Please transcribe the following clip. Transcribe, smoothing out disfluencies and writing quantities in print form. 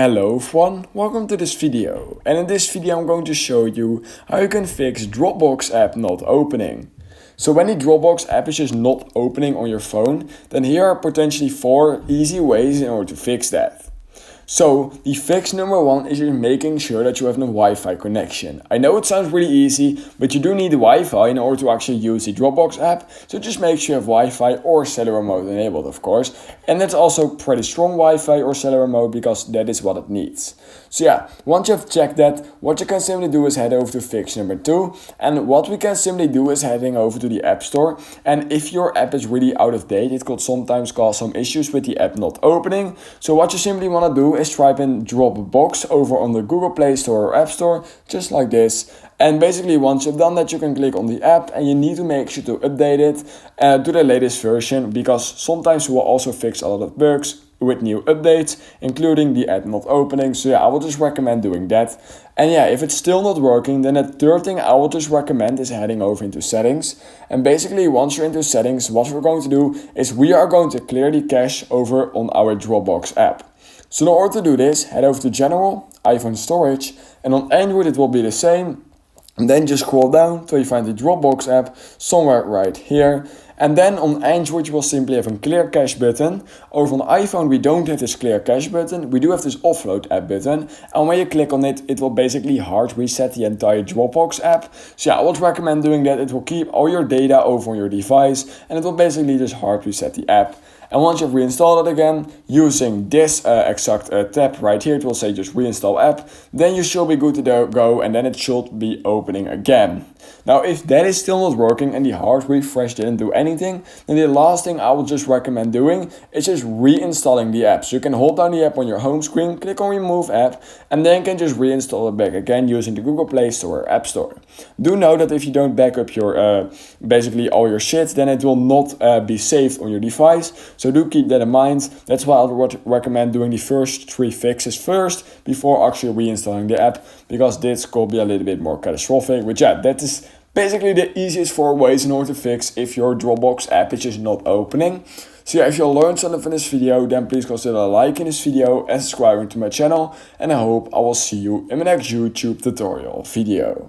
Hello everyone, welcome to this video, and in this video I'm going to show you how you can fix Dropbox app not opening. So when the Dropbox app is just not opening on your phone, then here are potentially 4 easy ways in order to fix that. So the fix number 1 is just making sure that you have a Wi-Fi connection. I know it sounds really easy, but you do need the Wi-Fi in order to actually use the Dropbox app. So just make sure you have Wi-Fi or cellular mode enabled, of course. And that's also pretty strong Wi-Fi or cellular mode because that is what it needs. So yeah, once you have checked that, what you can simply do is head over to fix number 2. And what we can simply do is heading over to the App Store. And if your app is really out of date, it could sometimes cause some issues with the app not opening. So what you simply want to do is type in Dropbox over on the Google Play Store or App Store, just like this. And basically once you've done that, you can click on the app and you need to make sure to update it to the latest version, because sometimes we will also fix a lot of bugs with new updates, including the app not opening. So yeah, I will just recommend doing that. And yeah, if it's still not working, then the third thing I will just recommend is heading over into settings. And basically once you're into settings, what we're going to do is we are going to clear the cache over on our Dropbox app. So in order to do this, head over to General, iPhone Storage, and on Android it will be the same. And then just scroll down till you find the Dropbox app somewhere right here. And then on Android you will simply have a clear cache button. Over on iPhone we don't have this clear cache button, we do have this offload app button. And when you click on it, it will basically hard reset the entire Dropbox app. So yeah, I would recommend doing that. It will keep all your data over on your device and it will basically just hard reset the app. And once you've reinstalled it again, using this exact tab right here, it will say just reinstall app, then you should be good to go and then it should be opening again. Now if that is still not working and the hard refresh didn't do anything, then the last thing I would just recommend doing is just reinstalling the app. So you can hold down the app on your home screen, click on remove app, and then you can just reinstall it back again using the Google Play Store or App Store. Do know that if you don't back up your basically all your shit, then it will not be saved on your device. So do keep that in mind. That's why I would recommend doing the first 3 fixes first before actually reinstalling the app, because this could be a little bit more catastrophic. But yeah, that is basically the easiest 4 ways in order to fix if your Dropbox app is just not opening. So yeah, if you learned something from this video, then please consider liking this video and subscribing to my channel. And I hope I will see you in my next YouTube tutorial video.